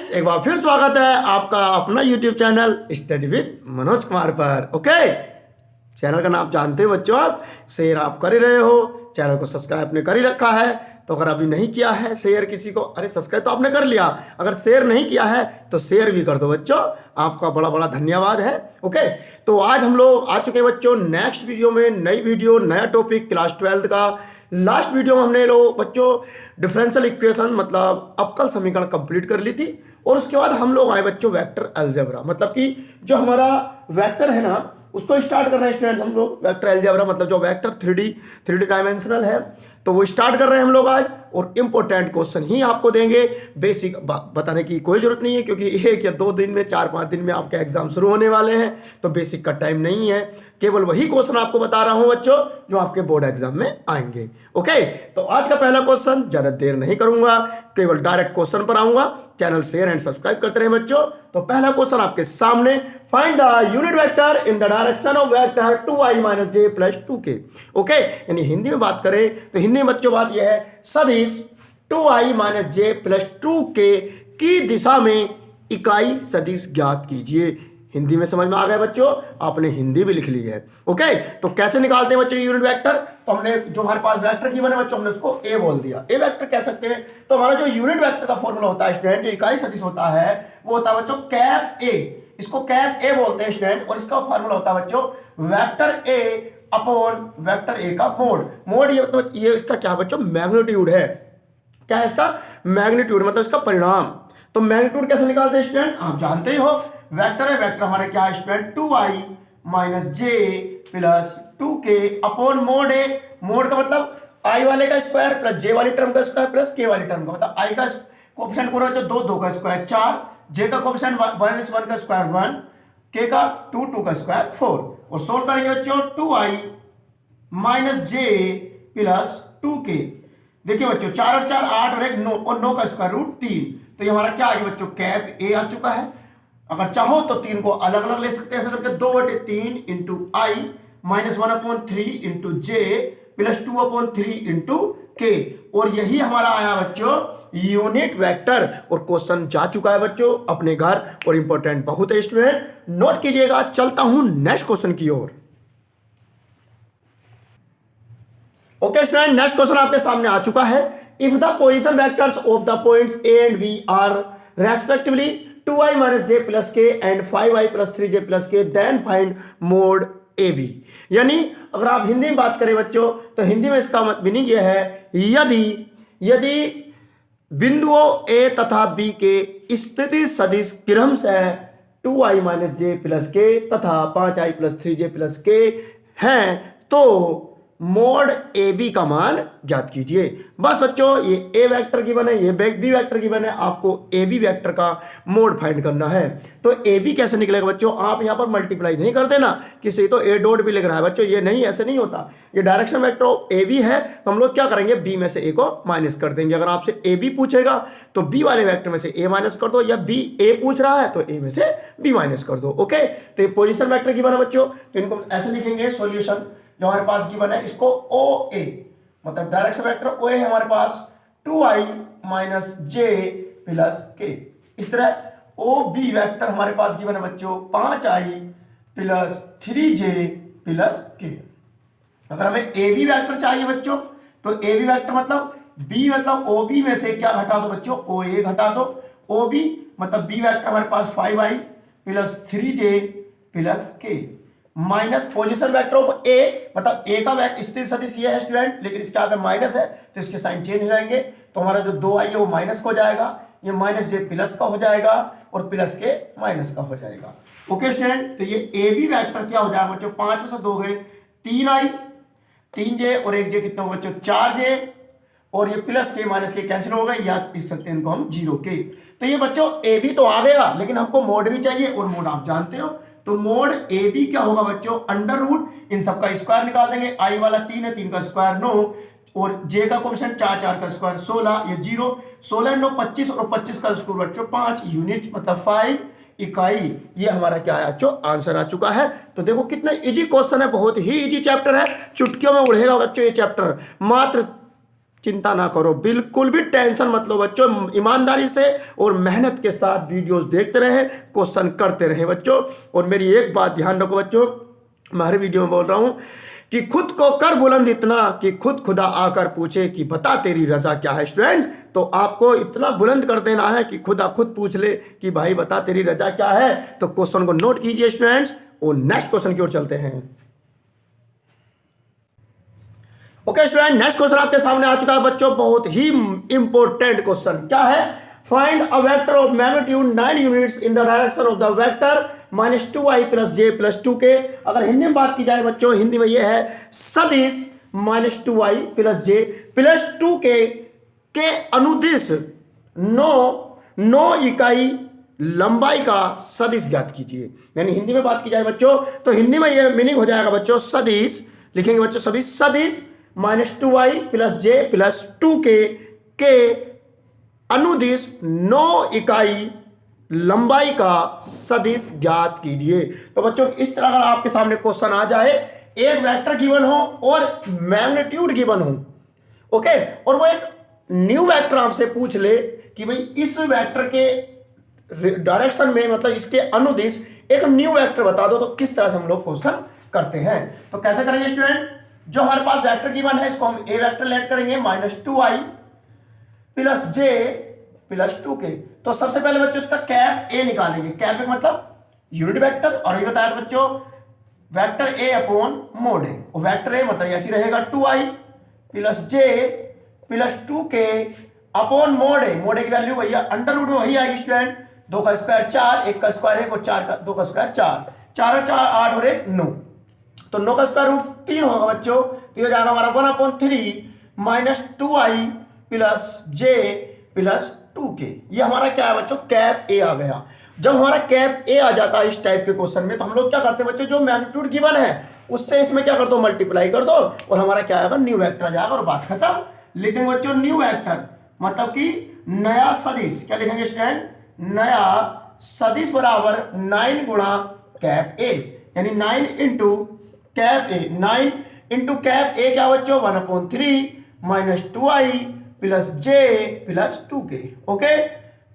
Friends, एक बार फिर स्वागत है आपका अपना YouTube channel study with Manoj Kumar पर। ओके, चैनल का नाम जानते हो बच्चों, आप शेयर आप कर ही रहे हो, चैनल को सब्सक्राइब आपने कर ही रखा है। तो अगर अभी नहीं किया है शेयर किसी को, अरे सब्सक्राइब तो आपने कर लिया, अगर शेयर नहीं किया है तो शेयर भी कर दो बच्चों, आपका बड़ा बड़ा धन्यवाद है। ओके, तो आज हम लोग आ चुके हैं बच्चों नेक्स्ट वीडियो में, नई वीडियो नया टॉपिक क्लास 12 का। लास्ट वीडियो में हमने लोग बच्चों डिफरेंशियल इक्वेशन मतलब अवकल समीकरण कंप्लीट कर ली थी, और उसके बाद हम लोग आए बच्चों वेक्टर अलजेब्रा, मतलब कि जो हमारा वेक्टर है ना उसको स्टार्ट कर रहे हैं स्टूडेंट्स हम लोग। वेक्टर अलजेब्रा मतलब जो वेक्टर 3D डायमेंशनल है, तो वो स्टार्ट कर रहे हैं हम लोग आज। और इंपॉर्टेंट क्वेश्चन ही आपको देंगे, बेसिक बताने की कोई जरूरत नहीं है, क्योंकि 1 या 2 दिन में 4-5 दिन में आपके एग्जाम शुरू होने वाले हैं, तो बेसिक का टाइम नहीं है। केवल वही क्वेश्चन आपको बता रहा हूं बच्चों जो आपके बोर्ड एग्जाम में आएंगे। ओके, तो आज का पहला क्वेश्चन, ज्यादा देर नहीं करूंगा, केवल डायरेक्ट क्वेश्चन पर आऊंगा। चैनल शेयर एंड सब्सक्राइब करते रहे बच्चों। तो पहला क्वेश्चन आपके सामने, find the unit vector in the direction of vector 2i - j + 2k। Okay, यानी हिंदी में बात करें तो हिंदी में बच्चों बात यह है, सदिश 2i - j + 2k की दिशा में इकाई सदिश ज्ञात कीजिए। हिंदी में समझ में आ गया बच्चों, आपने हिंदी भी लिख ली है। ओके, तो कैसे निकालते हैं बच्चों यूनिट वेक्टर? तो हमने जो हमारे पास वेक्टर गिवन है बच्चों, हमने उसको ए बोल दिया, ए वेक्टर कह सकते हैं। तो हमारा जो यूनिट वेक्टर का फॉर्मूला होता है स्टूडेंट, जो इकाई सदिश होता है वो होता है बच्चों कैप ए, इसको कैप ए बोलते हैं स्टूडेंट। और इसका फॉर्मूला होता है बच्चों vector A upon vector A का मोड। मोड ये मतलब ये इसका क्या बच्चों मैग्नीट्यूड है। क्या है इसका मैग्नीट्यूड, मतलब इसका परिणाम। तो मैग्नीट्यूड कैसे निकालते हैं स्टूडेंट, आप जानते ही हो। वेक्टर है, वेक्टर हमारे क्या है student 2i - j + 2k upon mode है। मोड का मतलब i वाले का स्क्वायर प्लस j वाली टर्म का स्क्वायर प्लस k वाली टर्म का, मतलब i का कोएफिशिएंट पूरा जो 2 का स्क्वायर 4, j का कोएफिशिएंट 1 का स्क्वायर 1, k का 2 का स्क्वायर 4। और सोल्व करेंगे बच्चों 2i - j + 2k। देखिए बच्चों 4 और 4 8 और 1 9 और 9 का स्क्वायर रूट 3। तो ये हमारा क्या आ गया बच्चों कैप ए आ चुका है। अगर चाहो तो 3 को अलग अलग ले सकते हैं, ऐसे करके 2/3 × i - 1/3 × j + 2/3 × k। और यही हमारा आया बच्चों यूनिट वेक्टर। और क्वेश्चन जा चुका है बच्चों अपने घर, और इंपॉर्टेंट बहुत है स्टूडेंट, नोट कीजिएगा। चलता हूं नेक्स्ट क्वेश्चन की ओर। ओके स्टूडेंट, नेक्स्ट क्वेश्चन आपके सामने आ चुका है। If the position vectors of the points a and b are respectively 2i - j + k and 5i + 3j + k, then find mod AB। यानी अगर आप हिंदी में बात करें बच्चों, तो हिंदी में इसका मीनिंग यह है, यदि बिंदुओं A तथा B के स्थिति सदिश क्रमशः 2i - j + k तथा 5i + 3j + k हैं, तो मोड ए बी का मान ज्ञात कीजिए। बस बच्चों ये ए वेक्टर गिवन है, ये बी वेक्टर गिवन है, आपको ए बी वेक्टर का मोड फाइंड करना है। तो ए बी कैसे निकलेगा बच्चों, आप यहां पर मल्टीप्लाई नहीं कर देना किसी, तो ए डॉट भी लिख रहा है बच्चों, ये नहीं, ऐसे नहीं होता। ये डायरेक्शन वेक्टर ए बी है, तो हम लोग क्या करेंगे बी में से ए को माइनस कर देंगे। अगर आपसे ए बी पूछेगा तो बी वाले वेक्टर में से ए माइनस कर दो, या बी ए पूछ रहा है तो ए में से बी माइनस कर दो। ओके, तो ये पोजिशन वेक्टर गिवन है बच्चों, तो इनको ऐसे लिखेंगे सोल्यूशन जो हमारे पास गिवन है, इसको ओ ए मतलब डायरेक्शन वेक्टर ओ ए है हमारे पास 2i - j + k। इस तरह ओ बी वेक्टर हमारे पास गिवन है बच्चों 5i + 3j + k। अगर हमें ए बी वेक्टर चाहिए बच्चों, तो ए बी वेक्टर मतलब बी मतलब ओ बी में से क्या घटा दो बच्चों, ओ ए घटा दो। ओ बी मतलब बी वेक्टर हमारे पास 5i + 3j + k minus position vector of A, मतलब ए का वेक्टर स्थिति सदिश ये है स्टूडेंट, लेकिन इसके आगे माइनस है तो इसके साइन चेंज हो जाएंगे। तो हमारा जो 2i है वो माइनस का हो जाएगा, ये -j प्लस का हो जाएगा, और प्लस के माइनस का हो जाएगा। ओके स्टूडेंट, तो ये ए बी वेक्टर क्या हो जाएगा बच्चों, 5 में से 2 गए 3i 3j और 1j कितना हो बच्चों 4j, और ये प्लस के माइनस के कैंसिल हो गए, या लिख सकते हैं इनको हम 0k। तो ये बच्चों ए बी तो आ गया, लेकिन हमको मोड भी चाहिए, और मोड आप जानते हो। तो मोड ए बी क्या होगा बच्चों, अंडर रूट इन सबका स्क्वायर निकाल देंगे। i वाला 3 है, 3 का स्क्वायर 9, और j का कोएफिशिएंट 4 4 का स्क्वायर 16, ये 0 16 9 25, और 25 का स्क्वायर बच्चों 5 यूनिट मतलब 5 इकाई। ये हमारा क्या है बच्चों आंसर आ चुका है। तो देखो कितना इजी क्वेश्चन है, बहुत ही इजी चैप्टर है, चुटकियों में उड़ेगा बच्चों ये चैप्टर। मात्र चिंता ना करो, बिल्कुल भी टेंशन मत लो बच्चों। ईमानदारी से और मेहनत के साथ वीडियोस देखते रहे, क्वेश्चन करते रहे बच्चों। और मेरी एक बात ध्यान रखो बच्चों, मैं हर वीडियो में बोल रहा हूं कि खुद को कर बुलंद इतना कि खुद खुदा आकर पूछे कि बता तेरी रजा क्या है। स्टूडेंट, तो आपको इतना बुलंद कर देना है कि खुदा खुद पूछ ले कि भाई बता तेरी रजा क्या है। तो क्वेश्चन को नोट कीजिए स्टूडेंट्स, और नेक्स्ट क्वेश्चन की ओर चलते हैं। ओके स्टूडेंट, नेक्स्ट क्वेश्चन आपके सामने आ चुका है बच्चों, बहुत ही इंपॉर्टेंट क्वेश्चन। क्या है? Find a vector of magnitude 9 units in the direction of the vector -2i + j + 2k। अगर हिंदी में बात की जाए बच्चों, हिंदी में यह है सदिश -2i + j + 2k के अनुदिश 9 इकाई लंबाई का सदिश ज्ञात कीजिए। यानी हिंदी में बात की जाए बच्चों, तो हिंदी में यह मीनिंग हो जाएगा बच्चों, सदिश लिखेंगे बच्चों, सदिश -2i + j + 2k के अनुदिश 9 इकाई लंबाई का सदिश ज्ञात कीजिए। तो बच्चों इस तरह अगर आपके सामने क्वेश्चन आ जाए, एक वेक्टर गिवन हो और मैग्नीट्यूड गिवन हो, ओके, और वो एक न्यू वेक्टर आपसे पूछ ले कि भाई इस वेक्टर के डायरेक्शन में, मतलब इसके अनुदिश एक न्यू वेक्टर बता दो, तो किस तरह से हम लोग क्वेश्चन करते हैं। तो कैसे करेंगे स्टूडेंट? जो हमारे पास वेक्टर गिवन है इसको हम ए वेक्टर लेट करेंगे -2i + j + 2k। तो सबसे पहले बच्चों इसका कैप ए निकालेंगे। कैप ए मतलब यूनिट वेक्टर, और ये बताया था बच्चों वेक्टर ए अपॉन मोड ए, और वेक्टर ए मतलब ऐसी रहेगा 2i + j + 2k upon mode ए। मोड ए की वैल्यू भैया अंडर रूट में वही आएगी स्टूडेंट, 2 का स्क्वायर 4, 1 का स्क्वायर 1 और 2 का स्क्वायर 4, 4 और 4 8 और 1 9, तो 9 का स्क्वायर रूट 3 होगा बच्चों। तो ये जाएगा हमारा 1/3 -2i + j + 2k। ये हमारा क्या है बच्चों? कैप ए आ गया। जब हमारा कैप ए आ जाता है इस टाइप के क्वेश्चन में, तो हम लोग क्या करते हैं बच्चों, जो मैग्नीट्यूड गिवन है उससे इसमें क्या कर दो, मल्टीप्लाई कर दो, और हमारा क्या आएगा, न्यू वेक्टर आ जाएगा, और बात खत्म। लिखेंगे बच्चों न्यू वेक्टर मतलब कि नया सदिश। क्या लिखेंगे स्टूडेंट? नया सदिश बराबर 9 गुणा कैप ए, यानी 9 into cap A. 9 into cap A क्या बच्चों? 1/3 -2i + j + 2k। Okay,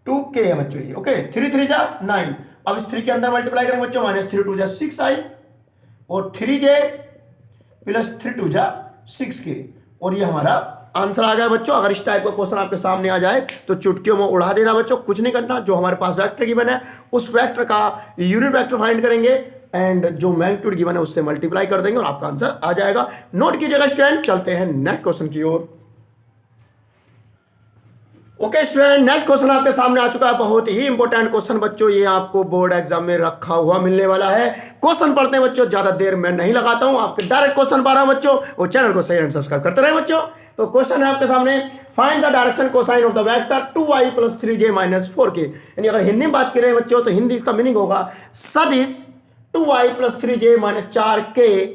2k है बच्चों ये। ओके, 3 3 जा 9। अब इस 3 के अंदर मल्टीप्लाई करेंगे बच्चों, -3 2 जा 6i और 3j + 3 2 जा 6k, और ये हमारा आंसर आ गया बच्चों। अगर इस टाइप का क्वेश्चन आपके सामने आ जाए तो चुटकियों में उड़ा देना बच्चों, कुछ नहीं करना। जो हमारे पास वेक्टर गिवन है उस वेक्टर का यूनिट वेक्टर फाइंड करेंगे, एंड जो मैग्नीट्यूड गिवन है उससे मल्टीप्लाई कर देंगे और आपका आंसर आ जाएगा। नोट कीजिएगा स्टूडेंट। चलते हैं नेक्स्ट क्वेश्चन की ओर। ओके स्टूडेंट, नेक्स्ट क्वेश्चन आपके सामने आ चुका है, बहुत ही इंपॉर्टेंट क्वेश्चन बच्चों, ये आपको बोर्ड एग्जाम में रखा हुआ मिलने वाला है। क्वेश्चन पढ़ते हैं बच्चों, ज्यादा देर मैं नहीं लगाता हूं, आपके डायरेक्ट क्वेश्चन पा रहा हूं बच्चों, और चैनल को शेयर एंड सब्सक्राइब करते रहे बच्चों। तो क्वेश्चन है आपके सामने, find the direction cosine of the vector 2i + 3j - 4k। यानी अगर हिंदी में बात करें बच्चों, तो हिंदी इसका मीनिंग होगा सदिश 2i + 3j - 4k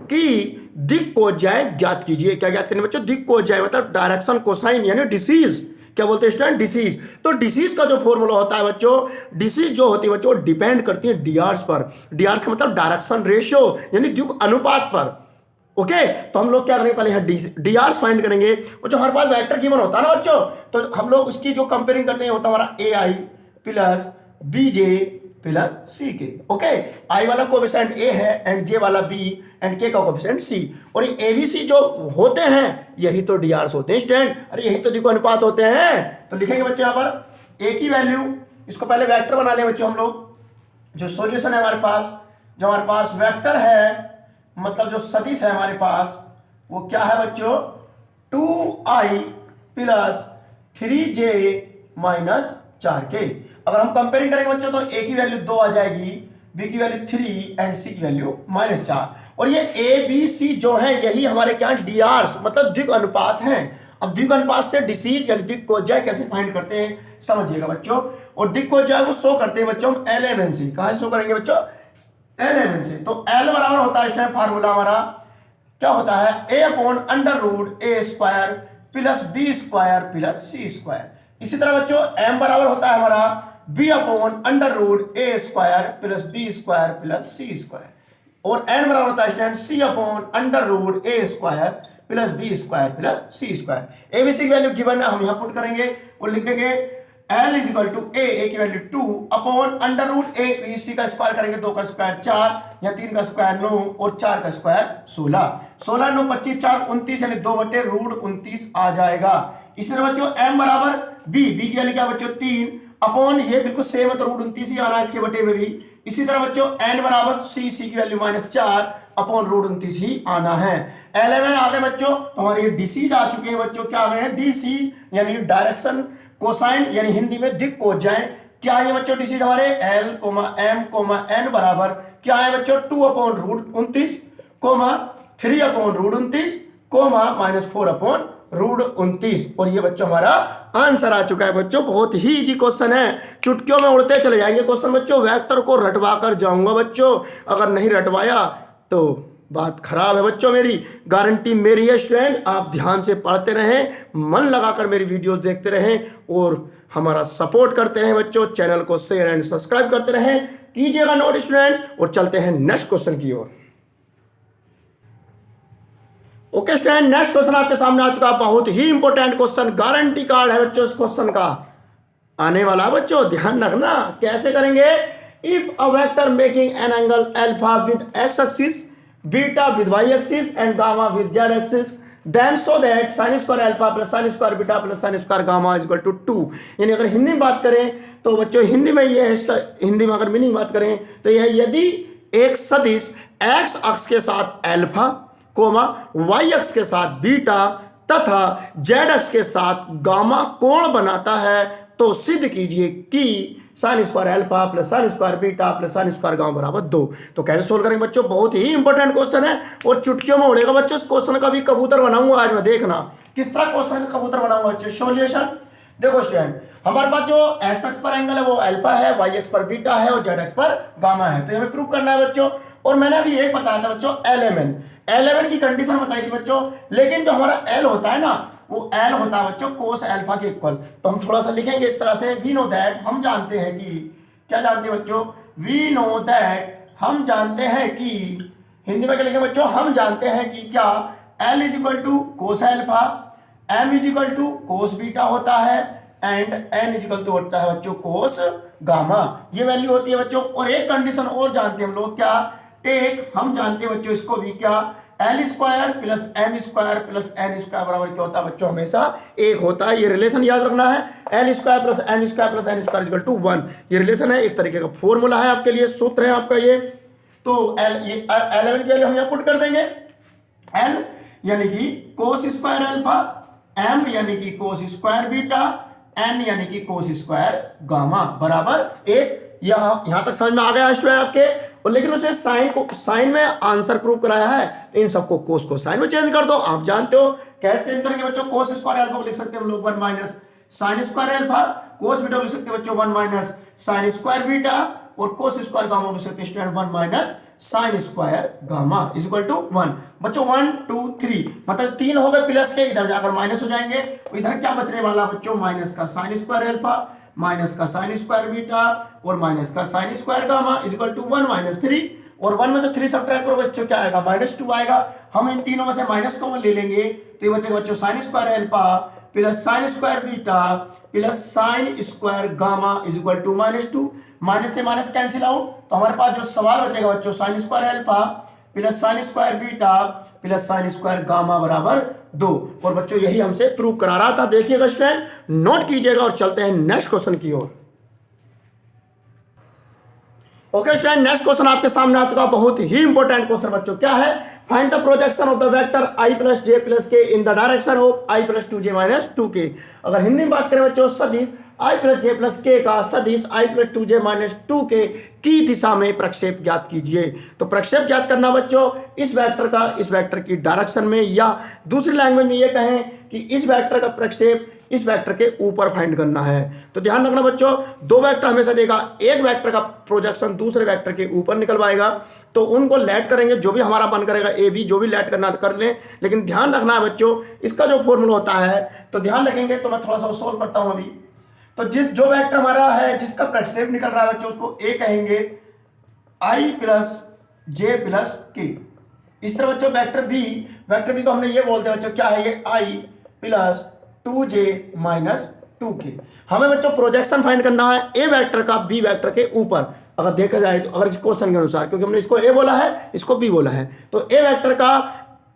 की दिक को ज्याय ज्ञात कीजिए। क्या ज्ञात करने बच्चों? दिक को ज्याय मतलब डायरेक्शन कोसाइन, यानी डिसीज। क्या बोलते हैं स्टूडेंट? डिसीज। तो डिसीज का जो फॉर्मूला होता है बच्चों, डिसीज जो होती है बच्चों डिपेंड करती है डीआर्स पर। डीआर्स का मतलब डायरेक्शन रेशियो, यानी द्युक अनुपात पर। ओके, तो हम लोग क्या करेंगे, पहले यहाँ डीआर्स फाइंड करेंगे, और जो हमारे पास वेक्टर गिवन होता है ना बच्चों, तो हम लोग उसकी जो कंपेयरिंग करते हैं होता है हमारा ai + bj + ck। ओके, आई वाला कोएफिशिएंट a है एंड j वाला b एंड k का कोएफिशिएंट c, और ये abc जो होते हैं यही तो डीआर्स होते हैं स्टूडेंट। अरे यही तो द्विगुण अनुपात होते हैं। तो लिखेंगे बच्चे यहाँ पर a की वैल्यू, इसको पहले वेक्टर बना लें बच्चों हम लोग। जो सॉल्यूशन है हमारे पास, जो हमारे पास वेक्टर है मतलब जो सदिश है हमारे पास, वो क्या है बच्चों? 2i + 3j - 4k। अगर हम कंपेयरिंग करेंगे बच्चों, तो a की वैल्यू 2 आ जाएगी, b की वैल्यू 3 एंड c की वैल्यू -4। और ये a b c जो है यही हमारे क्या डीआर्स मतलब द्विगुण अनुपात हैं। अब द्विगुण अनुपात से डिसीज यानी दिक को ज्याय कैसे फाइंड करते हैं समझिएगा बच्चों। और दिक को ज्याय वो शो करते हैं बच्चों हम L/MC। कहां शो करेंगे बच्चों? L/MC। तो L बराबर होता है इस टाइम फार्मूला हमारा क्या होता है, a/√a² + b² + c²। इसी तरह बच्चों m बराबर होता है हमारा b/√a² + b² + c², और n बराबर होता है student c/√a² plus B square plus C square. ABC की वैल्यू गिवन है, हम यहाँ पुट करेंगे और लिख देंगे L is equal to A की value 2 upon under root A B C का स्क्वायर करेंगे, 2 का स्क्वायर 4 या 3 का स्क्वायर 9 और 4 का स्क्वायर 16। 16 9 25 4 29 यानी 2/√29 आ जाएगा। इसी तरह बच्चों m बराबर b की वैल्यू क्या बच्चों 3 अपॉन ये बिल्कुल सेम है तो √29 ही आना है इसके बटे में भी। इसी तरह बच्चों n बराबर c की वैल्यू -4 अपॉन √29 ही आना है। 11 आ गए बच्चों, तो हमारे डीसी आ चुके हैं बच्चों, क्या आ गए हैं डीसी यानी डायरेक्शन कोसाइन यानी हिंदी में दिक को जाए। क्या है बच्चों डीसी हमारे L, M, N बराबर क्या है बच्चों 2 अपॉन √29, 3 अपॉन √29, -4 अपॉन √29। और ये बच्चों हमारा आंसर आ चुका है बच्चों। बहुत ही इजी क्वेश्चन है, चुटकियों में उड़ते चले जाएंगे क्वेश्चन बच्चों। वेक्टर को रटवा कर जाऊंगा बच्चों, अगर नहीं रटवाया तो बात खराब है बच्चों। मेरी गारंटी मेरी है स्टूडेंट, आप ध्यान से पढ़ते रहें, मन लगाकर मेरी वीडियोस देखते रहें और हमारा सपोर्ट करते रहें बच्चों। चैनल को शेयर एंड सब्सक्राइब करते रहें, कीजिएगा नोट स्टूडेंट। और चलते हैं नेक्स्ट क्वेश्चन की ओर। ओके स्टूडेंट, नेक्स्ट क्वेश्चन आपके सामने आ चुका, बहुत ही इंपॉर्टेंट क्वेश्चन, गारंटी कार्ड है बच्चों इस क्वेश्चन का आने वाला है बच्चों, ध्यान रखना। कैसे करेंगे, if a vector making an angle alpha with X axis, beta with Y axis and gamma with Z axis, then so that sine square alpha plus sine square beta plus sine square gamma is equal to 2। यानी अगर हिंदी में बात करें तो बच्चों हिंदी में ये है, इसका हिंदी में अगर मीनिंग बात करें तो यह यदि एक सदिश एक्स अक्ष के साथ अल्फा कोमा वाई अक्ष के साथ बीटा तथा जेड अक्ष के साथ गामा कोण बनाता है तो सिद्ध कीजिए कि sign square alpha plus sine square beta plus sine square gamma बराबर 2। तो कैसे सोल्व करेंगे बच्चों, बहुत ही इंपॉर्टेंट क्वेश्चन है और चुटकियों में उड़ेगा बच्चों। इस क्वेश्चन का भी कबूतर बनाऊंगा आज मैं, देखना किस तरह क्वेश्चन का कबूतर बनाऊंगा बच्चों। सॉल्यूशन देखो स्टूडेंट, हमारे पास जो एक्स अक्ष पर एंगल है वो अल्फा है, वाई अक्ष पर बीटा है और जेड अक्ष पर गामा है, तो हमें प्रूव करना है बच्चों। और मैंने अभी एक बताया था बच्चों एल की कंडीशन बताई थी बच्चों, लेकिन जो हमारा एल होता है ना वो एल होता है बच्चों कोस अल्फा के इक्वल। तो हम थोड़ा सा लिखेंगे इस तरह से, वी नो दैट, हम जानते हैं कि, क्या जानते हैं बच्चों, वी नो दैट, हम जानते हैं कि, हिंदी में क्या लिखेंगे बच्चों, हम जानते हैं कि क्या L is equal to cos alpha, M is equal to cos beta होता है and N is equal to होता है बच्चों कोस गामा, ये वैल्यू होती है बच्चों। और एक कंडीशन और जानते हैं हम लोग, क्या टेक, हम जानते हैं बच्चों इसको भी, क्या L square plus M square plus N square बराबर क्या होता है बच्चों, हमेशा एक होता है। ये रिलेशन याद रखना है, L square plus M square plus N square equal to 1, ये रिलेशन है, एक तरीके का फॉर्मूला है आपके लिए, सूत्र है आपका ये। तो एल की वैल्यू हम यहाँ पुट कर देंगे, एल यानी कि कोस स्क्वायर अल्फा, एम यानी कि कोस स्क्वायर बीटा, एन यानी कि कोस स्क्वायर गामा बराबर एक। यहां तक समझ में आ गया स्टूडेंट आपके। और लेकिन उसने साइन में आंसर प्रूव कराया है, इन सबको कोस को साइन में चेंज कर दो। आप जानते हो कैसे चेंज करेंगे बच्चों, कोस स्क्वायर अल्फा को लिख सकते हैं हम लोग 1 minus sine square alpha, cos beta को लिख सकते हैं बच्चों 1 माइनस साइन स्क्वायर बीटा, और कोस स्क्वायर गामा को लिख सकते हैं student 1 minus sine square gamma is equal to 1। बच्चों 1 2 3 मतलब 3 हो गए प्लस के, इधर जाकर माइनस हो जाएंगे, तो इधर क्या बचने वाला बच्चों, माइनस का साइन स्क्वायर अल्फा, माइनस का साइन स्क्वायर बीटा और माइनस का sine square gamma is equal to 1 minus 3, और 1 में से 3 सब्ट्रैक्ट करो बच्चों, क्या आएगा -2 आएगा। हम इन तीनों में से माइनस कॉमन ले लेंगे तो ये बचेगा बच्चों sine square alpha plus sine square beta plus sine square gamma is equal to -2। Minus से माइनस कैंसिल आउट, तो हमारे पास जो सवाल बचेगा बच्चों sine square alpha plus sine square beta plus sine square gamma बराबर 2। और बच्चों यही हमसे प्रूव करा रहा था, देखिएगा स्टूडेंट, नोट कीजिएगा और चलते हैं नेक्स्ट क्वेश्चन की ओर। ओके स्टूडेंट, नेक्स्ट क्वेश्चन आपके सामने आ चुका, बहुत ही इंपॉर्टेंट क्वेश्चन बच्चों। क्या है, find the projection of the vector i plus J plus K in the direction of i plus 2j minus 2k। अगर हिंदी में बात करें बच्चों, सदिश i प्लस जे प्लस के का सदिश i plus 2j minus 2k की दिशा में प्रक्षेप ज्ञात कीजिए। तो प्रक्षेप ज्ञात करना बच्चों, इस वेक्टर की डायरेक्शन में, या दूसरी लैंग्वेज में ये कहें कि इस वेक्टर का प्रक्षेप इस वेक्टर के ऊपर फाइंड करना है। तो ध्यान रखना बच्चों, दो वेक्टर हमेशा देगा, एक वेक्टर का प्रोजेक्शन दूसरे वेक्टर के ऊपर निकलवाएगा, तो उनको लेट करेंगे, जो भी हमारा मन करेगा ए बी, जो भी लेट करना कर लें। लेकिन ध्यान रखना है बच्चों, इसका जो फॉर्मूला होता है तो ध्यान रखेंगे। तो मैं थोड़ा सा सोल्व करता हूं अभी। तो जो वेक्टर हमारा है जिसका प्रक्षेप निकल रहा है बच्चों, उसको ए कहेंगे, i प्लस जे प्लस के। इस तरह बच्चों वेक्टर बी को हमने ये बोलते हैं बच्चों क्या है, ये आई प्लस 2j माइनस 2k। हमें बच्चों प्रोजेक्शन फाइंड करना है ए वेक्टर का बी वेक्टर के ऊपर, अगर देखा जाए तो, अगर क्वेश्चन के अनुसार, क्योंकि हमने इसको ए बोला है इसको बी बोला है, तो ए वेक्टर का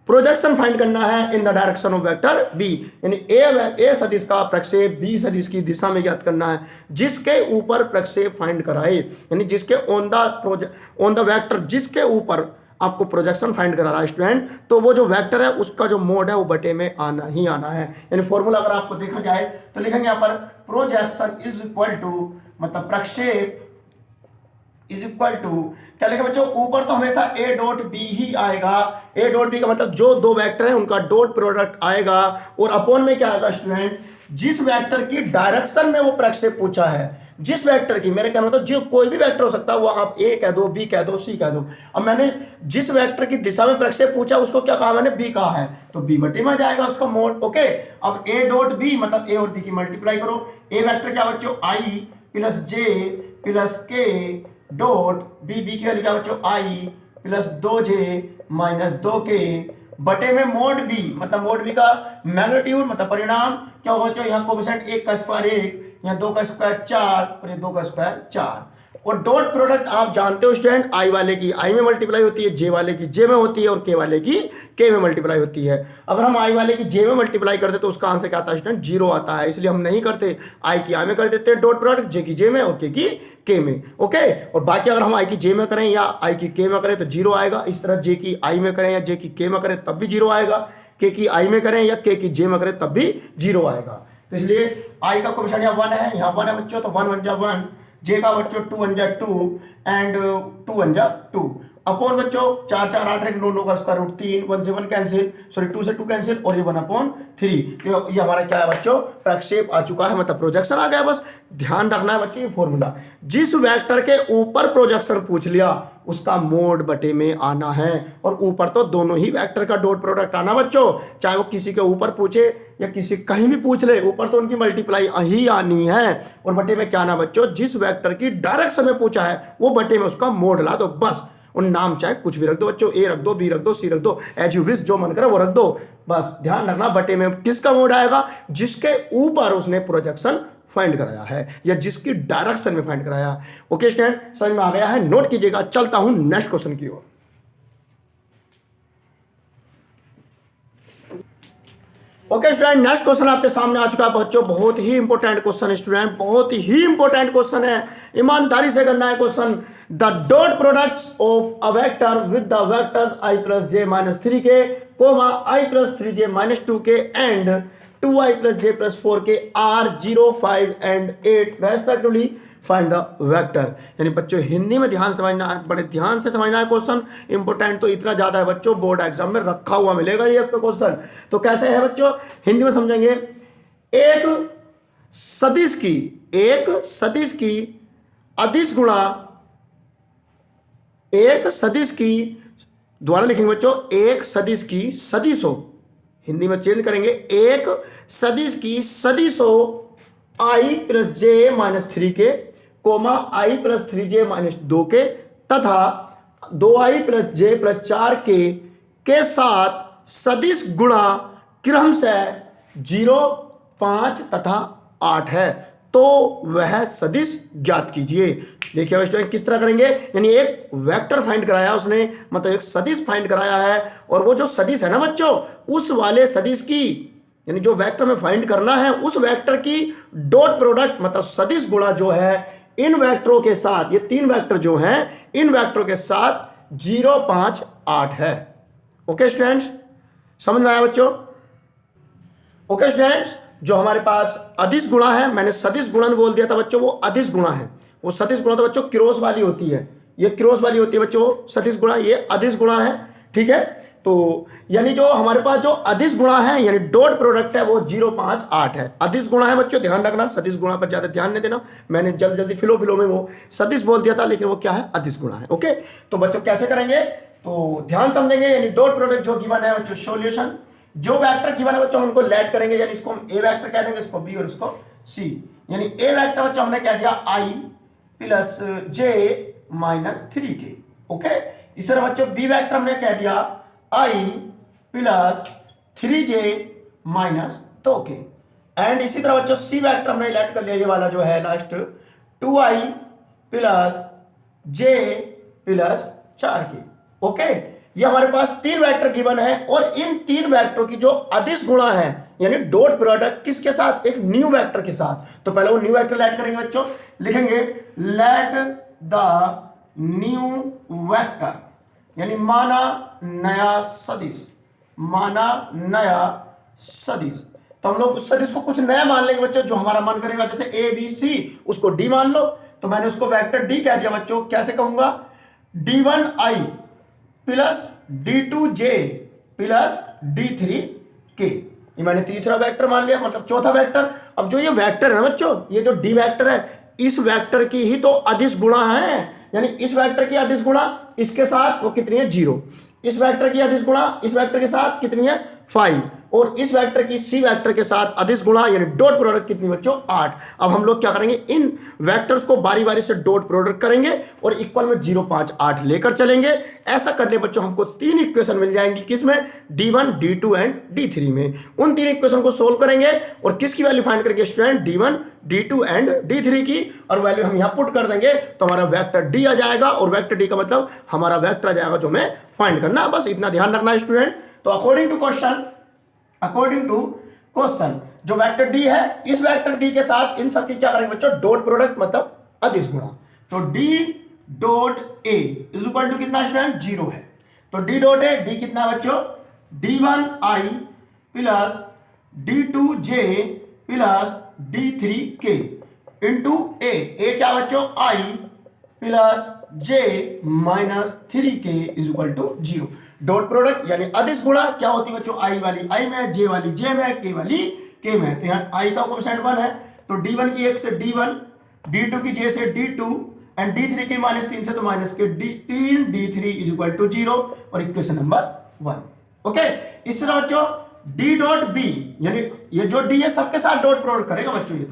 प्रोजेक्शन फाइंड करना है in the direction of vector B, यानी ए सदिश का प्रक्षेप बी सदिश की दिशा में ज्ञात करना है, जिसके ऊपर प्रक्षेप फाइंड कराए, यानी जिसके ऑन द वेक्टर जिसके ऊपर आपको प्रोजेक्शन फाइंड करा रहा है स्टूडेंट, तो वो जो वेक्टर है उसका जो मोड है वो बटे में आना ही आना है। यानी फॉर्मूला अगर आपको देखा जाए तो लिखेंगे यहाँ पर प्रोजेक्शन इज इक्वल टू, मतलब प्रक्षेप इज इक्वल टू क्या लिखेंगे बच्चों, ऊपर तो हमेशा ए डॉट बी ही आएगा, ए डॉट बी का मतलब जो दो वेक्टर है उनका डॉट प्रोडक्ट आएगा, और अपॉन में क्या आएगा स्टूडेंट, जिस वेक्टर की डायरेक्शन में वो प्रक्षेप पूछा है, जिस वेक्टर की, मेरे कहना मतलब जो कोई भी वेक्टर हो सकता है, वो आप ए कह दो, बी कह दो, सी कह दो। अब मैंने जिस वेक्टर की दिशा में प्रक्षेप पूछा उसको क्या कहा मैंने, बी कहा है, तो बी बटे में जाएगा उसका मोड। ओके, अब ए डॉट बी मतलब ए और बी की मल्टीप्लाई करो, ए वेक्टर क्या बच्चों, आई प्लस जे प्लस के डॉट बी, बी की वैल्यू क्या बच्चों, आई प्लस 2j माइनस 2k बटे में मोड बी, मतलब मोड बी का मैग्नीट्यूड मतलब परिणाम क्या होगा बच्चों, यहाँ कोफिशिएंट 1 का स्क्वायर 1, यहाँ 2 का स्क्वायर 4 और ये 2 का स्क्वायर 4, और डॉट प्रोडक्ट आप जानते हो स्टूडेंट, आई वाले की आई में मल्टीप्लाई होती है, जे वाले की जे में होती है, और के वाले की के में मल्टीप्लाई होती है। अगर हम आई वाले की जे में मल्टीप्लाई करते तो उसका आंसर क्या आता है स्टूडेंट, 0 आता है, इसलिए हम नहीं करते, आई की आई में कर देते हैं डॉट प्रोडक्ट, जे की जे में और के की के में। ओके, और बाकी अगर हम आई की जे में करें या आई की के में करें तो 0 आएगा, इस तरह जे की आई में करें या जे की के में करें तब भी 0 आएगा, के की आई में करें या के की जे में करें तब भी 0 आएगा। तो इसलिए आई का कोफिशिएंट यहाँ 1 है, यहाँ 1 है बच्चों, तो 1 1 जा 1, जे का बच्चों 2 1 जा 2 एंड 2 1 जा 2 अपॉन बच्चों 4 4 8 1 9 का स्क्वायर रूट 3, 1 से 1 कैंसिल, सॉरी 2 से 2 कैंसिल, और ये 1/3। ये हमारा क्या है बच्चों, प्रक्षेप आ चुका है, मतलब प्रोजेक्शन आ गया। बस ध्यान रखना है बच्चों ये फॉर्मूला, जिस वेक्टर के ऊपर प्रोजेक्शन पूछ लिया उसका मोड बटे में आना है, और ऊपर तो दोनों ही वेक्टर का डॉट प्रोडक्ट आना बच्चों, चाहे वो किसी के ऊपर पूछे या किसी कहीं भी पूछ ले, ऊपर तो उनकी मल्टीप्लाई ही आनी है, और बटे में क्या आना बच्चों, जिस वेक्टर की डायरेक्शन में पूछा है वो बटे में उसका मोड ला दो बस। उन नाम चाहे कुछ भी रख दो बच्चों, ए रख दो, बी रख दो, सी रख दो, एज यू विश, जो मन करे वो रख दो, बस ध्यान रखना बटे में किसका मोड आएगा, जिसके ऊपर उसने प्रोजेक्शन फाइंड कराया है या जिसकी डायरेक्शन में फाइंड कराया। ओके स्टूडेंट, समझ में आ गया है, नोट कीजिएगा। चलता हूं नेक्स्ट क्वेश्चन की ओर। ओके स्टूडेंट, नेक्स्ट क्वेश्चन आपके सामने आ चुका है बच्चों, बहुत ही इंपॉर्टेंट क्वेश्चन है स्टूडेंट, बहुत ही इंपॉर्टेंट क्वेश्चन है, ईमानदारी से करना है question. The dot products of a vector with the vectors i plus J minus 3k comma i plus 3j minus 2k and 2i plus j plus 4k are 0 5 and 8 respectively find the vector. यानी बच्चों हिंदी में ध्यान समझना है, बड़े ध्यान से समझना है क्वेश्चन, इंपॉर्टेंट तो इतना ज्यादा है बच्चों, बोर्ड एग्जाम में रखा हुआ मिलेगा ये आपको क्वेश्चन। तो कैसे है बच्चों, हिंदी में समझेंगे। एक सदिश की अदिश गुणा, एक सदिश की, द्वारा लिखेंगे बच्चों, एक सदिश की सदिशो, हिंदी में चेंज करेंगे, एक सदिश की सदिशो i plus J minus 3k comma i plus 3j minus 2k तथा 2i plus j plus 4k के साथ सदिश गुणा क्रमशः 0 5 तथा 8 है, तो वह सदिश ज्ञात कीजिए। देखिए स्टूडेंट किस तरह करेंगे, यानी एक वेक्टर फाइंड कराया उसने, मतलब एक सदिश फाइंड कराया है, और वो जो सदिश है ना बच्चों, उस वाले सदिश की, यानी जो वेक्टर में फाइंड करना है उस वेक्टर की डॉट प्रोडक्ट मतलब सदिश गुणा जो है इन वेक्टरों के साथ, ये 3 वेक्टर जो हैं इन वेक्टरों के साथ 0 5 8 है। ओके स्टूडेंट्स, समझ में आया बच्चों। ओके स्टूडेंट्स, जो हमारे पास अदिश गुणा है, मैंने सदिश गुणन बोल दिया था बच्चों, वो अदिश गुणा है, वो सदिश गुणा तो बच्चों क्रॉस वाली होती है, ये क्रॉस वाली होती है बच्चों सदिश गुणा, ये अदिश गुणा है, ठीक है। तो यानी जो हमारे पास जो अदिश गुणा है यानी डॉट प्रोडक्ट है वो 0 5 8 है, अदिश गुणा है बच्चों, ध्यान रखना, सदिश गुणा पर ज्यादा ध्यान नहीं देना, मैंने जल्दी फिलो में वो सदिश बोल दिया था, लेकिन वो क्या है, अदिश गुणा है। ओके, तो बच्चों कैसे करेंगे, तो ध्यान समझेंगे, यानी डॉट प्रोडक्ट जो गिवन है बच्चों, सॉल्यूशन, जो वेक्टर गिवन है बच्चों हम उनको लेट करेंगे, यानी इसको हम ए वेक्टर कह देंगे, इसको बी और इसको सी। यानी ए वेक्टर बच्चों हमने कह दिया i plus J minus 3k, okay. इस तरह बच्चों बी वेक्टर हमने कह दिया आई plus 3j minus 2k। And इसी तरह बच्चों सी वेक्टर हमने लेट कर लिया, ये वाला जो है last 2i plus j plus 4k। Okay, ये हमारे पास तीन वेक्टर गिवन है और इन तीन वेक्टरों की जो अदिश गुणा है यानी डॉट प्रोडक्ट किसके साथ, एक न्यू वेक्टर के साथ। तो पहले वो न्यू वेक्टर लेट करेंगे बच्चों, लिखेंगे लेट द न्यू वेक्टर यानी माना नया सदिश, माना नया सदिश। तो हम लोग उस सदिश को कुछ नया मान लेंगे बच्चों जो हमारा मन करेगा, जैसे ए बी सी उसको डी मान लो, तो मैंने उसको वेक्टर डी कह दिया बच्चों। कैसे कहूंगा, d1i plus d2j plus d3k, ये मैंने तीसरा वेक्टर मान लिया, मतलब चौथा वेक्टर। अब जो ये वेक्टर है ना बच्चों, ये जो डी वेक्टर है, इस वेक्टर की ही तो अदिश गुणा है, यानी इस वेक्टर की अदिश गुणा इसके साथ वो कितनी है 0, इस वेक्टर की अदिश गुणा इस वेक्टर के साथ कितनी है 5, और इस वेक्टर की सी वेक्टर के साथ अदिश गुणा यानी डॉट प्रोडक्ट कितनी बच्चों 8। अब हम लोग क्या करेंगे, इन वेक्टर्स को बारी बारी से डॉट प्रोडक्ट करेंगे और इक्वल में 0 5 8 लेकर चलेंगे। ऐसा करने बच्चों हमको तीन इक्वेशन मिल जाएंगी, किसमें, d1 d2 एंड d3 में। उन तीन इक्वेशन को सोल्व करेंगे और किसकी वैल्यू फाइंड करेंगे student, d1 d2 and d3 की, और वैल्यू हम यहाँ पुट कर देंगे तो हमारा वेक्टर d आ जाएगा, और वेक्टर d का मतलब हमारा वेक्टर आ जाएगा जो हमें फाइंड करना है। बस इतना ध्यान रखना है स्टूडेंट। तो अकॉर्डिंग टू क्वेश्चन जो वेक्टर डी है, इस वेक्टर डी के साथ इन सब की क्या करेंगे बच्चों, डॉट प्रोडक्ट मतलब अदिश गुणा। तो D dot A is equal to कितना स्टूडेंट 0 है, तो डी डॉट ए, डी कितना है बच्चों, d1i plus d2j plus d3k into ए क्या बच्चों i plus j minus 3k is equal to 0। Dot product यानी अदिश गुणा क्या होती है बच्चों, i वाली i में, j वाली j में, k वाली k में। तो यहाँ i का कोएफिशिएंट 1 है, तो d1 की 1 से d1, d2 की j से d2 एंड d3 की -3 से तो माइनस के d3 d3 is equal to 0, और इक्वेशन नंबर 1। ओके, इस तरह बच्चों d डॉट b यानी ये जो d है सबके साथ डॉट प्रोडक्ट करेगा बच्चों ये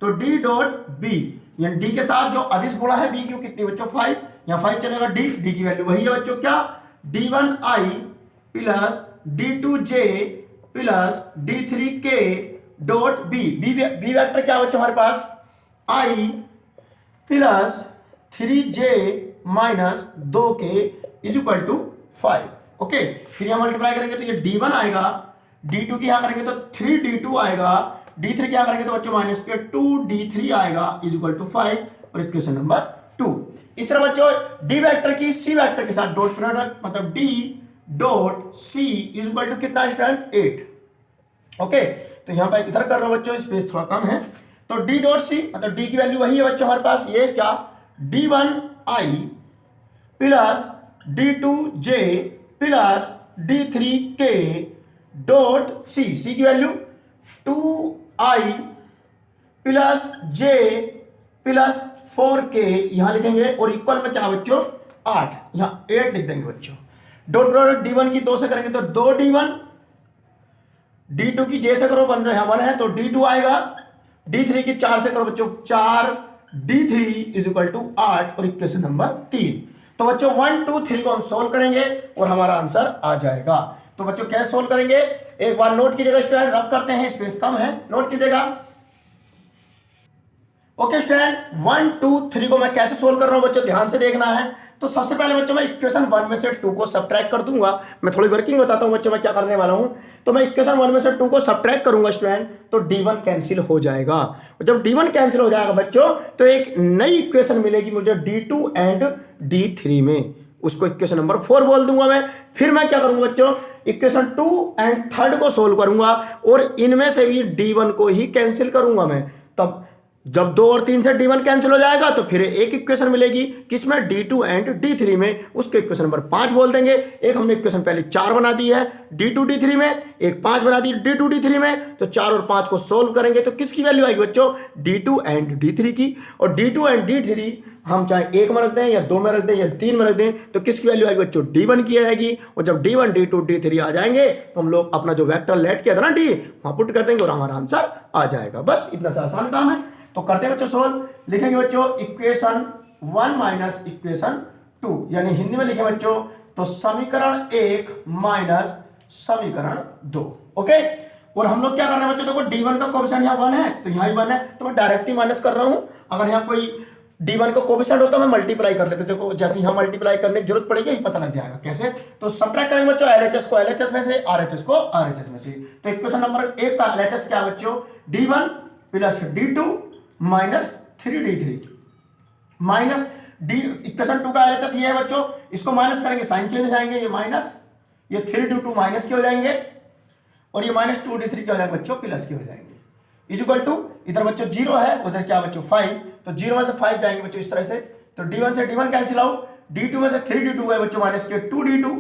तो d डॉट b यानी d के साथ जो अदिश गुणा है b की कितनी बच्चों 5, यहाँ 5 चलेगा, d की वैल्यू वही है बच्चों क्या, d1i plus d2j plus d3k dot b vector क्या बच्चों हमारे पास i plus 3j minus 2k is equal to 5। Okay, फिर यहां मल्टीप्लाई करेंगे तो ये d1 आएगा, d2 की यहां करेंगे तो 3d2 आएगा, d3 की यहां करेंगे तो बच्चों माइनस के 2d3 आएगा इज इक्वल टू 5, और इक्वेशन नंबर 2। इस तरह बच्चों डी वेक्टर की सी वेक्टर के साथ डॉट प्रोडक्ट मतलब D dot C is equal to कितना स्टूडेंट 8। ओके, तो यहां पर इधर कर रहा हूं बच्चों, स्पेस थोड़ा कम है, तो डी डॉट सी मतलब डी की वैल्यू वही है बच्चों हमारे पास, ये क्या d1i plus d2j plus d3k dot C की value 2i plus j plus 4k यहां लिखेंगे, और इक्वल में क्या बच्चों 8, यहां 8 लिख देंगे बच्चों। डॉट प्रोडक्ट d1 की 2 से करेंगे तो 2d1, d2 की j से करो 1 है तो d2 आएगा, d3 की 4 से करो बच्चों 4, d3 इज इक्वल टू 8, और इक्वेशन नंबर 3। तो बच्चों 1 2 3 को हम सोल्व करेंगे और हमारा आंसर आ जाएगा। तो बच्चों कैसे सोल्व करेंगे, एक बार नोट कीजिएगा स्टूडेंट, रब करते हैं, स्पेस कम है, नोट कीजिएगा। ओके स्टूडेंट, 1 2 3 को मैं कैसे सोल्व कर रहा हूं बच्चों, ध्यान से देखना है। तो सबसे पहले बच्चों मैं इक्वेशन 1 में से 2 को सब्ट्रैक्ट कर दूंगा। मैं थोड़ी वर्किंग बताता हूं बच्चों मैं क्या करने वाला हूं। तो मैं इक्वेशन 1 में से 2 को सब्ट्रैक्ट करूंगा स्टूडेंट, तो d1 कैंसिल हो जाएगा, और जब d1 कैंसिल हो जाएगा बच्चों तो एक नई इक्वेशन मिलेगी मुझे d2 एंड d3 में, उसको इक्वेशन नंबर 4 बोल दूंगा मैं। फिर मैं क्या करूंगा बच्चों, इक्वेशन 2 एंड 3 को सोल्व करूंगा, और इनमें से भी d1 को ही कैंसिल करूंगा मैं। तब जब 2 और 3 से d1 कैंसिल हो जाएगा तो फिर एक इक्वेशन मिलेगी, किसमें, d2 एंड d3 में, उसको इक्वेशन नंबर 5 बोल देंगे। एक हमने इक्वेशन पहले 4 बना दी है d2 d3 में, एक 5 बना दी d2 d3 में, तो 4 और 5 को सोल्व करेंगे तो किसकी वैल्यू आएगी बच्चों, d2 एंड d3 की। और d2 एंड d3 हम चाहे 1 में रख दें या 2 में रख दें या 3 में रख दें, तो किसकी वैल्यू आएगी बच्चों, d1 की आएगी। और जब d1 d2 d3 आ जाएंगे तो हम लोग अपना जो वेक्टर लेट किया था ना d, वहां पुट कर देंगे और हमारा आंसर आ जाएगा। बस इतना सा आसान काम है। तो करते हैं बच्चों सोल्व, लिखेंगे बच्चों इक्वेशन 1 माइनस इक्वेशन 2, यानी हिंदी में लिखे बच्चों तो समीकरण 1 माइनस समीकरण 2। ओके, और हम लोग क्या कर रहे हैं बच्चों, देखो d1 का कोएफिशिएंट यहाँ 1 है तो यहाँ ही 1 है, तो मैं डायरेक्ट ही माइनस कर रहा हूं। अगर यहाँ कोई d1 का कोएफिशिएंट होता मैं मल्टीप्लाई कर लेते, देखो जैसे यहाँ मल्टीप्लाई करने की जरूरत पड़ेगी यही पता लग जाएगा कैसे। तो सब्ट्रैक्ट करेंगे बच्चों LHS को LHS में से, RHS को RHS में से। तो इक्वेशन नंबर 1 का LHS क्या है बच्चों, d1 plus d2 minus 3d3 minus equation 2 का LHS ये है बच्चों, इसको माइनस करेंगे साइन चेंज हो जाएंगे, ये माइनस, ये 3d2 माइनस के हो जाएंगे और ये माइनस 2d3 क्या हो जाएंगे बच्चों, प्लस के हो जाएंगे। इक्वल टू इधर बच्चों 0 है, उधर क्या बच्चों 5, तो 0 में से 5 जाएंगे बच्चों इस तरह से, तो d1 से d1 कैंसिल आउट, d2 में से 3d2 है बच्चों माइनस के 2d2,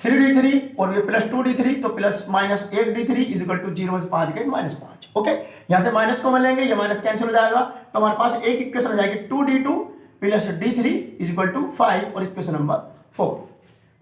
3d3 और ये प्लस 2d3, तो plus minus 1d3 is equal to 0 में से 5 गए माइनस 5। ओके, यहां से माइनस को मिलेंगे, ये माइनस कैंसिल हो जाएगा, तो हमारे पास एक इक्वेशन हो जाएगी 2d2 plus d3 is equal to 5 और इक्वेशन नंबर 4।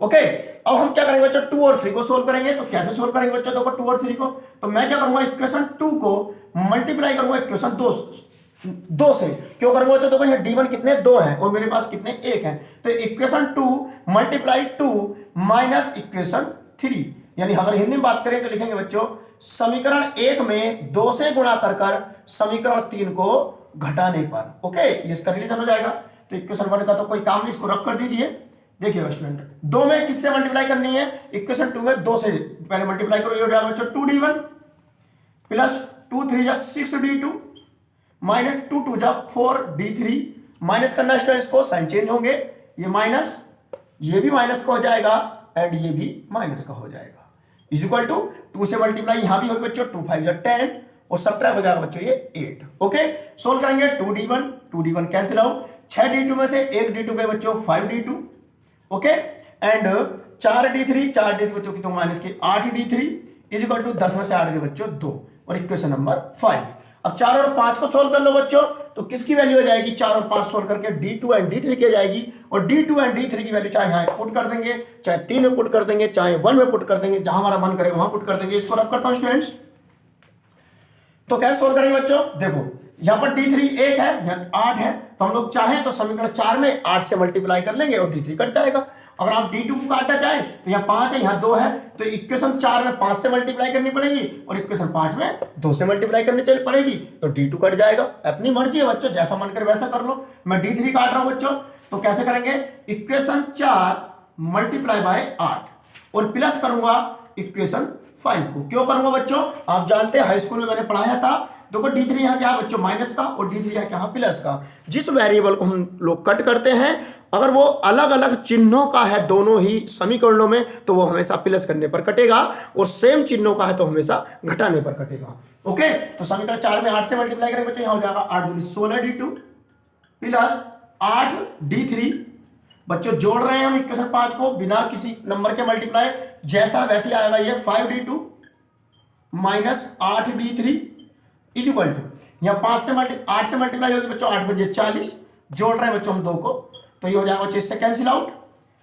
ओके, अब हम क्या करेंगे बच्चों, 2 और 3 को सोल्व करेंगे। तो कैसे सोल्व करेंगे बच्चों, देखो 2 और 3 को, तो मैं क्या करूंगा, इक्वेशन 2 को मल्टीप्लाई करूंगा इक्वेशन 2 से। क्यों करूंगा बच्चों, देखो ये d1 कितने 2 हैं और मेरे पास कितने 1 हैं, तो इक्वेशन 2 मल्टीप्लाई 2 माइनस इक्वेशन 3, यानी अगर हिंदी में बात करें तो लिखेंगे बच्चों समीकरण 1 में 2 से गुणा कर समीकरण 3 को घटाने पर। ओके, ये इसका रिलीजन हो जाएगा। तो इक्वेशन 1 का तो कोई काम नहीं, इसको रख कर दीजिए। देखिए स्टूडेंट, 2 में किससे मल्टीप्लाई करनी है, इक्वेशन 2 में 2 से पहले मल्टीप्लाई करो, ये हो जाएगा बच्चों 2d1 प्लस 2 3 जा 6d2 माइनस 2 2 जा 4d3, माइनस करना स्टूडेंट, इसको साइन चेंज होंगे, ये माइनस, ये भी माइनस का हो जाएगा एंड ये भी माइनस का हो जाएगा, इज इक्वल टू 2 से मल्टीप्लाई यहां भी होगी बच्चों 2 5 जा 10 और सब्ट्रैक्ट हो जाएगा बच्चों ये 8। ओके, सोल्व करेंगे 2d1 कैंसिल आउट, 6d2 में से 1d2 गए बच्चों 5d2। ओके, एंड 4d3 बच्चों की तो माइनस के 8d3 इज इक्वल टू 10 में से 8 गए बच्चों 2 और इक्वेशन नंबर 5। अब 4 और 5 को सोल्व कर लो बच्चों, तो किसकी वैल्यू हो जाएगी, 4 और 5 सोल्व करके d2 एंड d3 की जाएगी, और d2 एंड d3 की वैल्यू चाहे यहां पुट कर देंगे, चाहे 3 में पुट कर देंगे, चाहे 1 में पुट कर देंगे, जहां हमारा मन करे वहां पुट कर देंगे। इसको रब करता हूं स्टूडेंट्स, तो कैसे सोल्व करेंगे बच्चों, देखो यहां पर d3 1 है, यहां 8 है, तो हम लोग चाहें तो समीकरण 4 में 8 से मल्टीप्लाई कर लेंगे और d3 कट जाएगा। अगर आप d2 को काटना चाहें तो यहाँ 5 है, यहाँ 2 है, तो इक्वेशन 4 में 5 से मल्टीप्लाई करनी पड़ेगी और इक्वेशन 5 में 2 से मल्टीप्लाई करनी चल पड़ेगी, तो d2 कट जाएगा। अपनी मर्जी है बच्चों, जैसा मन करे वैसा कर लो। मैं d3 काट रहा हूं बच्चों, तो कैसे करेंगे, इक्वेशन 4 मल्टीप्लाई बाय 8 और प्लस करूंगा इक्वेशन 5 को। क्यों करूंगा बच्चों, आप जानते हैं हाई स्कूल में मैंने पढ़ाया था, देखो d3 यहाँ क्या है बच्चों माइनस का और d3 यहाँ क्या है प्लस का। जिस वेरिएबल को हम लोग कट करते हैं अगर वो अलग अलग चिन्हों का है दोनों ही समीकरणों में, तो वो हमेशा प्लस करने पर कटेगा, और सेम चिन्हों का है तो हमेशा घटाने पर कटेगा। ओके, तो समीकरण 4 में 8 से मल्टीप्लाई करेंगे बच्चों, यहाँ हो जाएगा 8 दूनी 16d2 प्लस 8d3। बच्चों जोड़ रहे हैं हम इक्वेशन 5 को बिना किसी नंबर के मल्टीप्लाई, जैसा वैसे आएगा ये 5d2 minus 8d3 is equal to, यहाँ 8 से मल्टीप्लाई होगी बच्चों 8 बजे 40, जोड़ रहे हैं बच्चों हम 2 को, तो ये हो जाएगा बच्चों इससे कैंसिल आउट,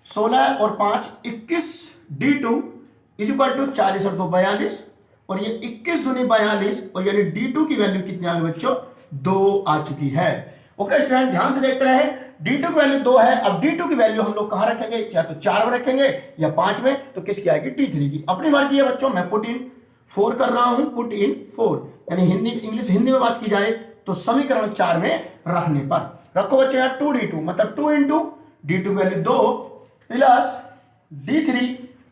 16 और 5 21 d2 इज इक्वल टू 40 और 2 42, और ये 21 दूनी 42, और यानी d2 की वैल्यू कितनी आ गई बच्चों 2 आ चुकी है। ओके स्टूडेंट, ध्यान से देखते रहे, d2 की वैल्यू 2 है। अब d2 की वैल्यू हम लोग कहां रखेंगे, या तो 4 में रखेंगे या 5 में, तो किसकी आएगी d3 की। अपनी मर्जी है बच्चों, मैं पुट इन 4 कर रहा हूं, पुट इन 4, यानी हिंदी में बात की जाए तो समीकरण 4 में रखने पर रखो बच्चों यहाँ 2d2 मतलब 2 इंटू d2 की value 2 plus d3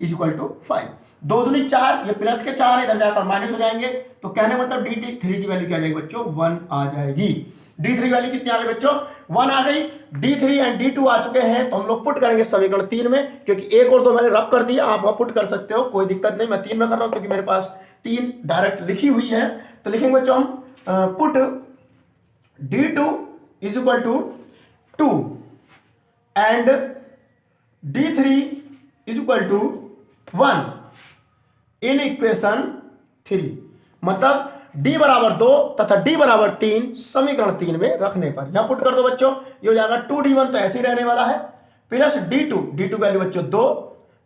is equal to 5, 2 दूनी 4, ये प्लस के 4 इधर जाकर माइनस हो जाएंगे, तो कहने मतलब d3 की वैल्यू क्या आ जाएगी बच्चों 1 आ जाएगी। d3 की वैल्यू कितनी आ गई बच्चों 1 आ गई, d3 एंड d2 आ चुके हैं, तो हम लोग पुट करेंगे समीकरण 3 में, क्योंकि 1 और 2 मैंने रब कर दिया, आप वहां पुट कर सकते हो, कोई दिक्कत नहीं। मैं 3 में कर रहा हूं क्योंकि मेरे पास 3 डायरेक्ट लिखी हुई है, तो लिखेंगे बच्चों हम put d2 is equal to 2 and d3 is equal to 1 in equation 3, मतलब d बराबर 2 तथा d बराबर 3 समीकरण 3 में रखने पर यहां पुट कर दो बच्चों, ये हो जाएगा 2d1 तो ऐसे ही रहने वाला है, प्लस d2 वैल्यू बच्चों 2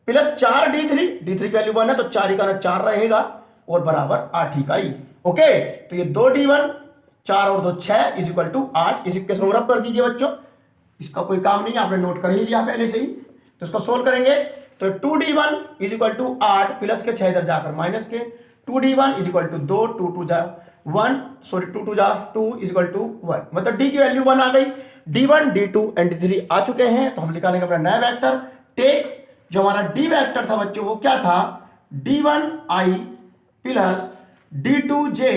प्लस 4d3 की वैल्यू 1 है, तो 4 का 4 रहेगा और बराबर 8 ही का ही। ओके, तो ये 2d1 4 और 2 6 इज इक्वल टू 8, इस इक्वेशन को रब कर दीजिए बच्चों, इसका कोई काम नहीं है, आपने नोट कर ही लिया पहले से ही। तो इसको सोल्व करेंगे तो 2d1 is equal to 8 plus के 6 इधर जाकर माइनस के 2d1 इज इक्वल टू 2 2 2 जा 1 सॉरी 2 2 जा 2 इज इक्वल टू 1 मतलब d की वैल्यू 1 आ गई। d1 d2 एंड d3 आ चुके हैं तो हम निकालेंगे अपना नया वेक्टर। टेक जो हमारा d वेक्टर था बच्चों वो क्या था d1i plus d2j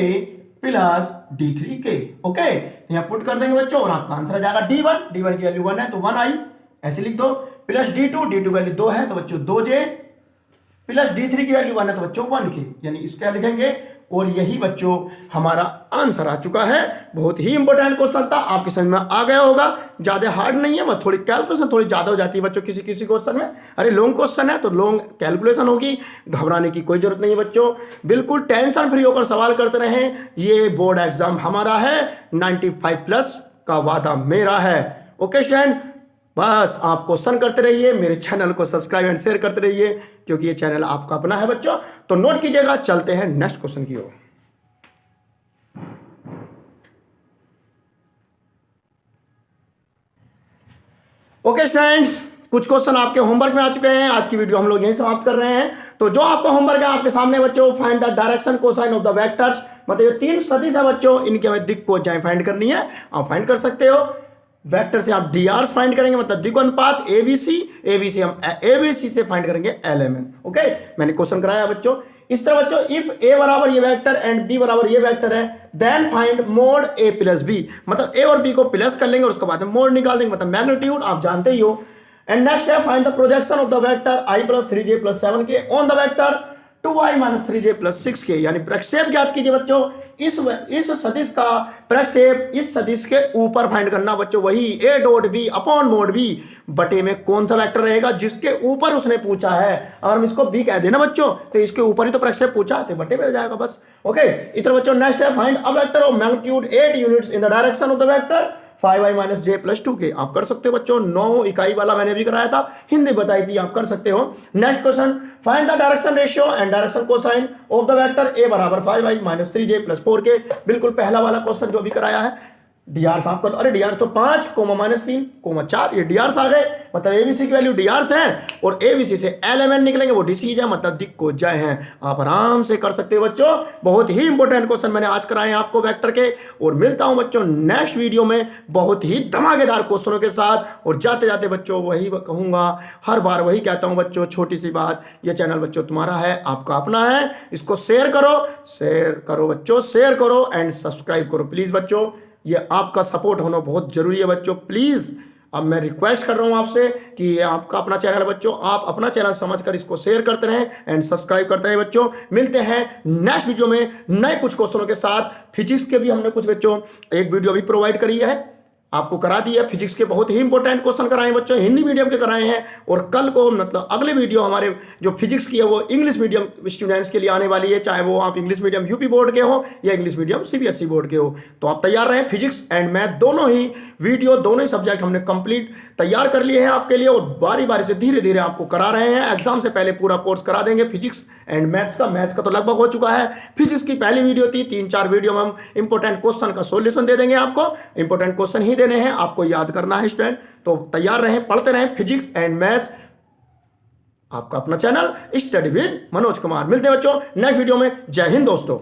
plus d3k। Okay यहां पुट कर देंगे बच्चों और आपका आंसर आ जाएगा d1 की वैल्यू 1 है तो 1i ऐसे लिख दो प्लस d2 की वैल्यू 2 है तो बच्चों 2j प्लस d3 की वैल्यू 1 है तो बच्चों 1k यानी इसको क्या लिखेंगे और यही बच्चों हमारा आंसर आ चुका है। बहुत ही इंपॉर्टेंट क्वेश्चन था, आपके समझ में आ गया होगा, ज्यादा हार्ड नहीं है, बस थोड़ी कैलकुलेशन थोड़ी ज्यादा हो जाती है बच्चों किसी किसी क्वेश्चन में। अरे लॉन्ग क्वेश्चन है तो लॉन्ग कैलकुलेशन होगी, घबराने की कोई जरूरत नहीं है बच्चों, बिल्कुल टेंशन फ्री होकर सवाल करते रहें। ये बोर्ड एग्जाम हमारा है, 95+ का वादा मेरा है। ओके स्टूडेंट, बस आप क्वेश्चन करते रहिए, मेरे चैनल को सब्सक्राइब एंड शेयर करते रहिए क्योंकि ये चैनल आपका अपना है बच्चों। तो नोट कीजिएगा, चलते हैं नेक्स्ट क्वेश्चन की ओर। ओके स्टूडेंट्स, कुछ क्वेश्चन आपके होमवर्क में आ चुके हैं। आज की वीडियो हम लोग यहीं समाप्त कर रहे हैं। तो जो आपका होमवर्क है आपके सामने बच्चों, find the direction cosine of the vectors, मतलब ये 3 सदिश है बच्चों, इनकी हमें दिक् को फाइंड करनी है। आप फाइंड कर सकते हो। वेक्टर से आप dr फाइंड करेंगे मतलब दिक् अनुपात abc हम abc से फाइंड करेंगे lmn। ओके मैंने क्वेश्चन कराया बच्चों इस तरह बच्चों, इफ a बराबर ये वेक्टर एंड b बराबर ये वेक्टर है then find mod a plus b, मतलब a और b को प्लस कर लेंगे और उसके बाद में मोड निकाल देंगे मतलब मैग्नीट्यूड, आप जानते ही हो। एंड नेक्स्ट है find the projection of the vector i plus 3j plus 7k on the vector 2i minus 3j plus 6k, यानी प्रक्षेप ज्ञात कीजिए बच्चों। इस सदिश का प्रक्षेप इस सदिश के ऊपर फाइंड करना बच्चों, वही a dot b upon mode b बटे में कौन सा वेक्टर रहेगा जिसके ऊपर उसने पूछा है। अगर हम इसको b कह देना बच्चों तो इसके ऊपर ही तो प्रक्षेप पूछा तो बटे में जाएगा बस। ओके इस तरह बच्चों नेक्स्ट है find a vector of magnitude 8 units in the direction of the vector 5i minus j plus 2k। आप कर सकते हो बच्चों, 9 इकाई वाला मैंने भी कराया था, हिंदी बताई थी, आप कर सकते हो। Next question find the direction ratio and direction cosine of the vector a बराबर 5i minus 3j plus 4k। बिल्कुल पहला वाला क्वेश्चन जो भी कराया है। डीआर आप कर लो, अरे डीआर तो 5 कोमा माइनस 3 कोमा 4 ये डीआर आ गए, मतलब एबीसी की वैल्यू डीआर से है और एबीसी से एलएमएन निकलेंगे वो डीसी है, मतलब दिक् को जय हैं। आप आराम से कर सकते हो बच्चों, बहुत ही इंपॉर्टेंट क्वेश्चन मैंने आज कराए हैं आपको वेक्टर के। और मिलता हूं बच्चों नेक्स्ट वीडियो में बहुत ही धमाकेदार क्वेश्चनों के साथ। और जाते जाते बच्चों वही कहूंगा, हर बार वही कहता हूं बच्चों, छोटी सी बात, ये चैनल बच्चों तुम्हारा है, आपका अपना है, इसको शेयर करो बच्चों, शेयर करो एंड सब्सक्राइब करो प्लीज बच्चों। ये आपका सपोर्ट होना बहुत जरूरी है बच्चों, प्लीज। अब मैं रिक्वेस्ट कर रहा हूं आपसे कि ये आपका अपना चैनल है बच्चों, आप अपना चैनल समझकर इसको शेयर करते रहें एंड सब्सक्राइब करते रहें बच्चों। मिलते हैं नेक्स्ट वीडियो में नए कुछ क्वेश्चनों के साथ। फिजिक्स के भी हमने कुछ बच्चों एक वीडियो भी प्रोवाइड करी है, आपको करा दी है। फिजिक्स के बहुत ही इंपॉर्टेंट क्वेश्चन कराए हैं बच्चों, हिंदी मीडियम के कराए हैं। और कल को मतलब अगले वीडियो हमारे जो फिजिक्स की है वो इंग्लिश मीडियम स्टूडेंट्स के लिए आने वाली है, चाहे वो आप इंग्लिश मीडियम यूपी बोर्ड के हो या इंग्लिश मीडियम सीबीएसई बोर्ड के हो। तो आप तैयार रहें, फिजिक्स एंड मैथ दोनों ही वीडियो, दोनों ही सब्जेक्ट हमने कंप्लीट तैयार कर लिए हैं आपके लिए और बारी बारी से धीरे धीरे आपको करा रहे हैं। एग्जाम से पहले पूरा कोर्स करा देंगे फिजिक्स एंड मैथ्स का तो लगभग हो चुका है। फिजिक्स की पहली वीडियो थी, 3-4 वीडियो में हम इंपॉर्टेंट क्वेश्चन का सॉल्यूशन दे देंगे आपको, इंपॉर्टेंट क्वेश्चन ही देने हैं, आपको याद करना है स्टूडेंट। तो तैयार रहें, पढ़ते रहें फिजिक्स एंड मैथ्स। आपका अपना channel study with Manoj Kumar. मिलते हैं बच्चों नेक्स्ट वीडियो में। जय हिंद दोस्तों।